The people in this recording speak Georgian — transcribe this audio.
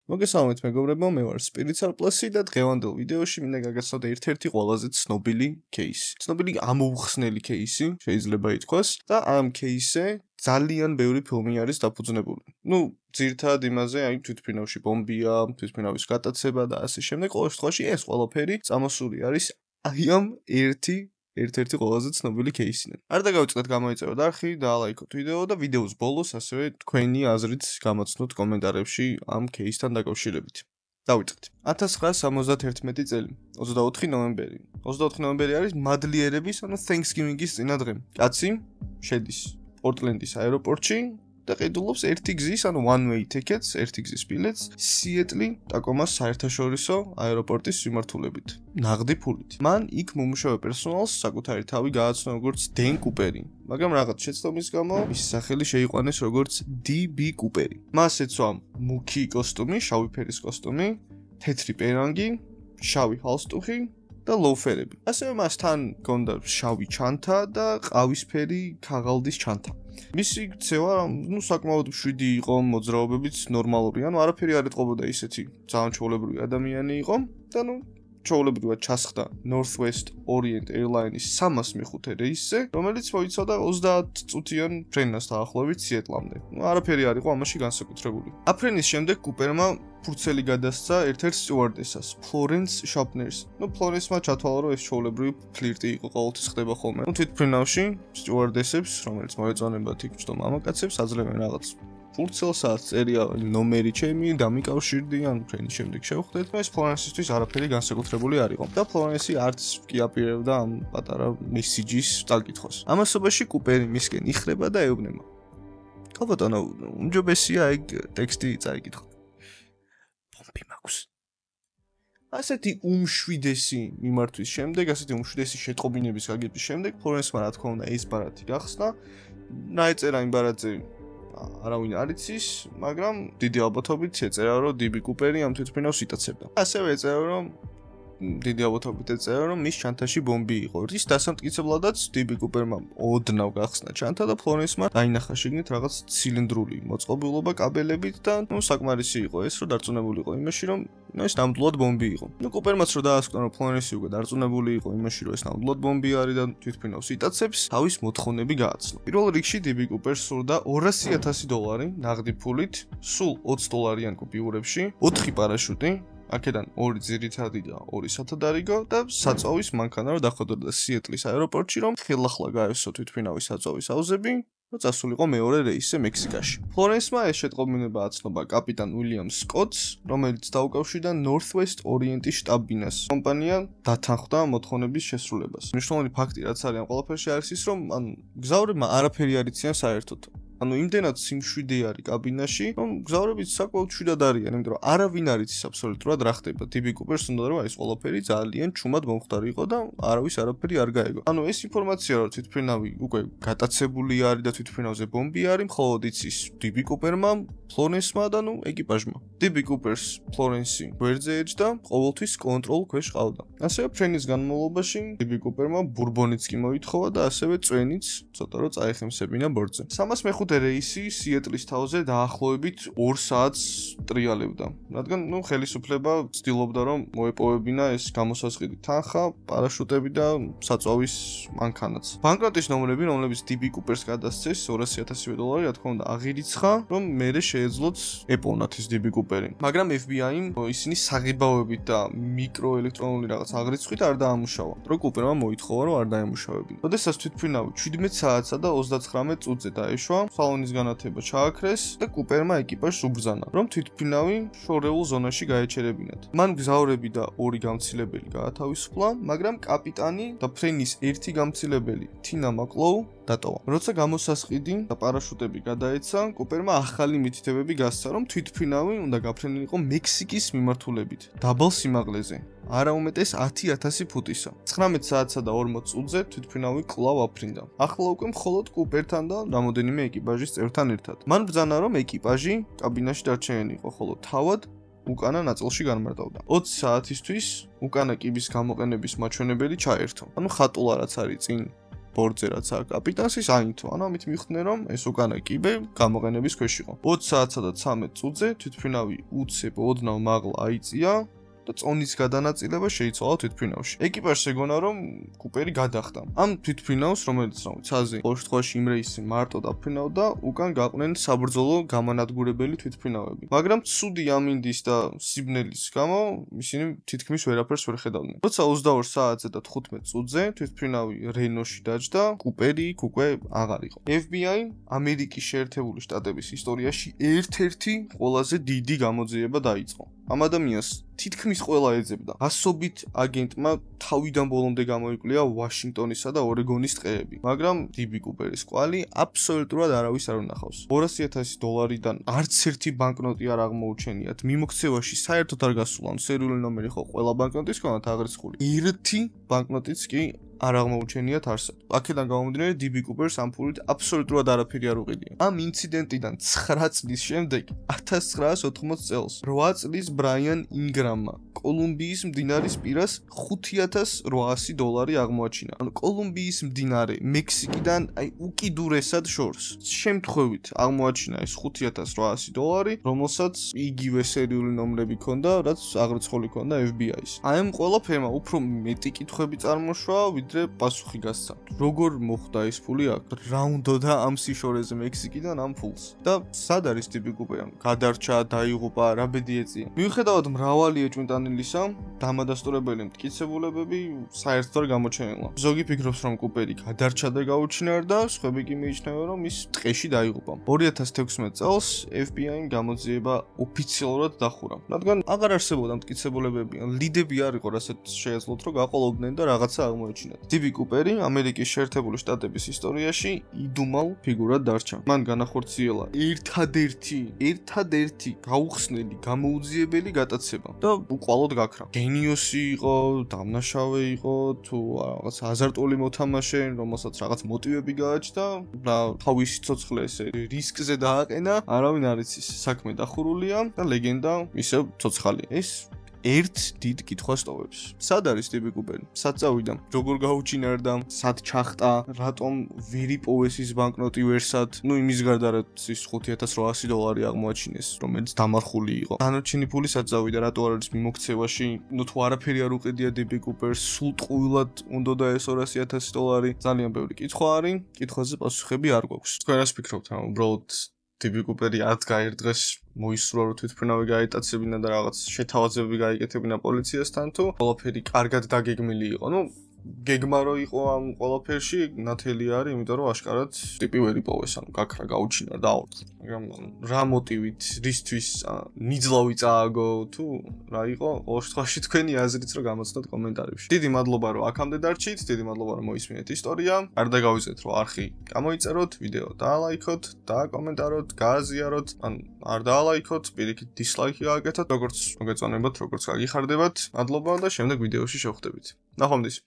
მოგესალმებით მეგობრებო, მე ვარ Spiritual Plus-ი და დღევანდელ ვიდეოში მინდა გაგაცნოთ ერთ-ერთი ყველაზე ცნობილი кейსი. ცნობილი ამოუხსნელი кейსი, შეიძლება ითქვას, და ამ кейსზე ძალიან ბევრი ფილმი არის დაფუძნებული. ძირითადად იმაზე, თვითმფრინავში ბომბია, თვითმფრინავის გატაცება და ასე შემდეგ. ყოველ შემთხვევაში ეს ყველაფერი წამოსული არის ამ ერთ-ერთი ყველაზე ცნობილი кейსიდან. არ დაგავიწყდეთ გამოიწეროთ არხი და ლაიქოთ ვიდეო და ვიდეოს ბოლოს ასევე თქვენი აზრით გამოცნოთ კომენტარებში ამ кейსთან დაკავშირებით. დავიწყეთ. 1971 წელი, 24 ნოემბერი. 24 ნოემბერი არის მადლიერების, Thanksgiving-ის წინა დღე. კაცი შედის პორტლენდის აეროპორტში და ყიდულობს ერთი გზის, one-way tickets, ერთი გზის ბილეთს სიეტლი ტაკომას საერთაშორისო აეროპორტის მიმართულებით. ნაღდი ფულით. მან იქ მომუშავე პერსონალს საკუთარი თავი გააცნო როგორც დენ კუპერი, მაგრამ რაღაც შეცდომის გამო მისი სახელი შეიყვანეს როგორც DB კუპერი. მას ეცვა მუქი კოსტუმი, შავი ფერის კოსტუმი, თეთრი პერანგი, შავი ჰალსტუხი და ლოუფერები. ასევე მას თან ჰქონდა შავი ჩანთა და ყავისფერი ქაღალდის ჩანთა. მისი ქცევა, საკმაოდ მშვიდი იყო, მოძრაობებიც ნორმალური, არაფერი არ ეტყობოდა ისეთი ძალიან ჩვეულებრივი ადამიანი იყო და ჩვეულებრივად ჩასხდა Northwest Orient Airlines-ის 305 რეისზე, რომელიც მოიცავდა 30 წუთიან ფრენას დაახლოებით სიეტლამდე. არაფერი არ იყო ამაში განსაკუთრებული. აფრენის შემდეგ კუპერმა ფურცელი გადასცა ერთ-ერთ სტიუარდესას, Florence Shapner-ს. Florence-მა ჩათვალა, რომ ეს ჩვეულებრივი ფლირტი იყო, ყოველთვის ხდება ხოლმე. თვითმფრინავში სტიუარდესებს, რომელიც მოეწონებათ იქ მჯდომ მამაკაცებს, აძლევენ რაღაც ფურცელსაც, წერია ნომერი ჩემი, დამიკავშირდი, ფრენის შემდეგ შევხვდეთ, ეს Florence-ისთვის არაფერი განსაკუთრებული არ იყო. და Florence არც კი აპირებდა ამ პატარა მესიჯის წაკითხვას. ამასობაში კუპერი მისკენ იხრება და ეუბნება. ქალბატონო, უმჯობესია ეგ ტექსტი წაიკითხო. ბომბი მაქვს. ასეთი უმშვიდესი მიმართვის შემდეგ, ასეთი უმშვიდესი შეტყობინების გაგების შემდეგ, Florence-მა რა თქმა უნდა ეს ბარათი გახსნა. რაეწერა იმ ბარათზე არავინ არ იცის, მაგრამ დიდი ალბათობით ეწერა, რომ DB კუპერი ამ თვითმფრინავს იტაცებდა. ასევე ეწერა, რომ დიდი ალბათობით ეწერა, რომ მის ჩანთაში ბომბი იყო. ის დასამტკიცებლადაც DB კუპერმა ოდნავ გახსნა ჩანთა და Florence-მა დაინახა შიგნით რაღაც ცილინდრული მოწყობილობა კაბელებით და საკმარისი იყო ეს, რომ დარწმუნებულიყო იმაში, რომ ეს ნამდვილად ბომბი იყო. კუპერმაც რომ დაასკვნა, რომ Florence უკვე დარწმუნებული იყო იმაში, რომ ეს ნამდვილად ბომბი არის და თვითმფრინავს იტაცებს, თავის მოთხოვნები გააცნო. პირველ რიგში DB კუპერს სურდა $200,000 ნაღდი ფულით, სულ $20 კუპიურებში, 4 პარაშუტი, აქედან 2 ძირითადი და 2 სათადარიგო და საწვავის მანქანა რომ დახვედრდა სიეტლის აეროპორტში, რომ ხელახლა გაესო თვითმფრინავის საწვავის აუზები, რომ წასულიყო მეორე რეისზე მექსიკაში. Florence-მა ეს შეტყობინება აცნობა კაპიტან უილიამ სკოტს, რომელიც დაუკავშირდა Northwest Orient-ის შტაბ-ბინას. კომპანია დათანხმდა მოთხოვნების შესრულებას. მნიშვნელოვანი ფაქტი რაც არის ამ ყველაფერში არის ის, რომ მგზავრებმა არაფერი არ იციან საერთოდ. იმდენად სიმშვიდე არის კაბინაში, რომ მგზავრებიც საკმაოდ მშვიდად არიან, იმიტომ რომ არავინ არ იცის აბსოლუტურად რა ხდება. DB კუპერს უნდა რომ ეს ყველაფერი ძალიან ჩუმად მომხდარიყო და არავის არაფერი არ გაეგო. ეს ინფორმაცია რომ თვითმფრინავი უკვე გატაცებული არის და თვითმფრინავზე ბომბი არის, მხოლოდ იცის DB კუპერმა, Florence-მა და ეკიპაჟმა. DB კუპერს Florence-ი გვერდზე ეჯდა, ყოველთვის კონტროლ ქვეშ ყავდა. ასევე ფრენის განმავლობაში DB კუპერმა ბურბონიც კი მოითხოვა და ასევე წვენიც, ცოტა რომ წაეხემსებინა ბორტზე. 305 რეისი სიეტლის თავზე დაახლოებით 2 საათს ტრიალებდა. რადგან ხელისუფლება ცდილობდა რომ მოეპოვებინა ეს გამოსასყიდი თანხა, პარაშუტები და საწვავის მანქანაც. ბანკნოტის ნომრები, რომლებიც DB კუპერს გადასცეს $200,000, რა თქმა უნდა, აღირიცხა, რომ მერე შეეძლოთ ეპოვნათ ეს DB კუპერი. მაგრამ FBI-მ ისინი საღებავებით და მიკროელექტრონული რაღაც აღრიცხვით არ დაამუშავა. რო კუპერმა მოითხოვა რომ არ დაემუშავებინა. როდესაც თვითმფრინავი 17 საათსა და 39 წუთზე დაეშვა, სალონის განათება ჩააქრეს და კუპერმა ეკიპაჟს უბრძანა, რომ თვითმფრინავი შორეულ ზონაში გაეჩერებინათ. მან მგზავრები და 2 გამცილებელი გაათავისუფლა, მაგრამ კაპიტანი და ფრენის ერთი გამცილებელი, თინა მაკლოუ, დატოვა. როცა გამოსასყიდი და პარაშუტები გადაეცა, კუპერმა ახალი მითითებები გასცა, რომ თვითმფრინავი უნდა გაფრენილიყო მექსიკის მიმართულებით, დაბალ სიმაღლეზე. არა უმეტეს 10,000 ფუტისა. 19 საათსა და 40 წუთზე თვითმფრინავი კვლავ აფრინდა. ახლა უკვე მხოლოდ კუპერთან და რამოდენიმე ეკიპაჟის წევრთან ერთად. მან ბრძანა, რომ ეკიპაჟი კაბინაში დარჩენილიყო, ხოლო თავად უკანა ნაწილში განმარტავდა. 20 საათისთვის უკანა კიბის გამოყენების მაჩვენებელი ჩაერთო. ხატულა რაც არის წინ ბორდზე რაც აქვს კაპიტანს ის აინთო. ანუ ამით მივხვდნენ რომ ეს უკანა კიბე გამოყენების ქვეშ იყო. 20 საათსა და 13 წუთზე თვითმფრინავი უცებ ოდნავ მაღლა აიწია და წონის გადანაწილება შეიცვალა თვითმფრინავში. ეკიპაჟს ეგონა რომ კუპერი გადახდა. ამ თვითმფრინავს, რომელიც ცაზე ყოველ შემთხვევაში იმ რეისზე მარტო დაფრინავდა, უკან გაყვნენ საბრძოლო გამანადგურებელი თვითმფრინავები. მაგრამ ცუდი ამინდის და სიბნელის გამო ისინი თითქმის ვერაფერს ვერ ხედავდნენ. როცა 22 საათზე და 15 წუთზე თვითმფრინავი რენოში დაჯდა, კუპერი უკვე აღარ იყო. FBI ამერიკის შეერთებული შტატების ისტორიაში ერთ-ერთი ყველაზე დიდი გამოძიება დაიწყო. ამ ადამიანს თითქმის ყველა ეძებდა. ასობით აგენტმა თავიდან ბოლომდე გამოიკვლია ვაშინგტონისა და ორეგონის ტყეები, მაგრამ DB კუპერის კვალი აბსოლუტურად არავის არ უნახავს. $200,000-დან არც ერთი ბანკნოტი არ აღმოუჩენიათ. მიმოქცევაში საერთოდ არ გასულა, სერიული ნომერი ხო ყველა ბანკნოტის ქონათ აღრიცხული. ერთი ბანკნოტიც კი არ აღმოუჩენიათ არსად. აქედან გამომდინარე DB კუპერს ამ ფულით აბსოლუტურად არაფერი არ უყიდია. ამ ინციდენტიდან 9 წლის შემდეგ 1980 წელს 8 წლის ბრაიან ინგრამმა კოლუმბიის მდინარის პირას $5,800 აღმოაჩინა. ანუ კოლუმბიის მდინარე მექსიკიდან უკიდურესად შორს. შემთხვევით აღმოაჩინა ეს $5,800, რომელსაც იგივე სერიული ნომრები ჰქონდა, რაც აღრიცხული ჰქონდა FBI-ს. აი ამ ყველაფერმა უფრო მეტი კითხვები წარმოშვა, ვიდრე პასუხი გასცა. როგორ მოხდა ეს ფული აქ? რა უნდოდა ამ სიშორეზე მექსიკიდან ამ ფულს? და სად არის DB კუპერი? გადარჩა, დაიღუპა, რა ბედი ეწია? მიუხედავად მრავალი ეჭვმიტანილისა, დამადასტურებელი მტკიცებულებები საერთოდ არ გამოჩენილა. ზოგი ფიქრობს, რომ კუპერი გადარჩა და გაუჩინარდა, სხვები კი მიიჩნევენ, რომ ის ტყეში დაიღუპა. 2016 წელს FBI-მ გამოძიება ოფიციალურად დახურა. რადგან აღარ არსებობდა მტკიცებულებები, ლიდები არ იყო, რასაც შეეძლოთ, რომ გაყოლობდნენ და რაღაცა აღმოეჩინათ. DB კუპერი ამერიკის შეერთებული შტატების ისტორიაში იდუმალ ფიგურად დარჩა. მან განახორციელა ერთადერთი გაუხსნელი, გამოუძიებელი გატაცება და უყვალოდ გაქრა. გენიოსი იყო, დამნაშავე იყო, თუ რაღაც აზარტული მოთამაშე, რომელსაც რაღაც მოტივები გააჩნდა და თავისი ცოცხლე ესე რისკზე დააყენა, არავინ არ იცის. საქმე დახურულია და ლეგენდა ისევ ცოცხალია. ეს ერთ დიდ კითხვას ტოვებს. სად არის DB კუპერი? სად წავიდა? როგორ გაუჩინარდა? სად ჩახტა? რატომ ვერ იპოვეს ის ბანკნოტი ვერსად? იმის გარდა რაც ის $5,800 აღმოაჩინეს, რომელიც დამარხული იყო. დანარჩენი ფული სად წავიდა? რატო არ არის მიმოქცევაში? თუ არაფერი არ უყიდია DB კუპერს, სულ ტყუილად უნდოდა ეს $200,000? ძალიან ბევრი კითხვა არის, კითხვაზე პასუხები არ გვაქვს. თქვენ რას ფიქრობთ? უბრალოდ DB კუპერი ერთ დღეს მოისურვა რომ თვითმფრინავი გაეტაცებინა და რაღაც შეთავაზებები გაიკეთებინა პოლიციასთან თუ ყველაფერი კარგად დაგეგმილი იყო. გეგმა რო იყო ამ ყველაფერში ნათელი არის, იმიტომ რომ აშკარად ტიპი ვერ იპოვეს, ანუ გაქრა, გაუჩინა და აორთქლა. მაგრამ რა მოტივით, რისთვის ნიძლავი წააგო თუ რა იყო, ყოველ შემთხვევაში თქვენი აზრით რომ გამოცნოთ კომენტარებში. დიდი მადლობა რომ აქამდე დარჩით, დიდი მადლობა რომ მოისმინეთ ისტორია. არ დაგავიწყეთ რომ არხი გამოიწეროთ, ვიდეო დაალაიქოთ, დააკომენტაროთ, გააზიაროთ, ან არ დაალაიქოთ, პირიქით დისლაიქი გააკეთოთ, როგორც მოგეწონებათ, როგორც გაგიხარდებათ. მადლობა და შემდეგ ვიდეოში შევხვდებით. ნახვამდის.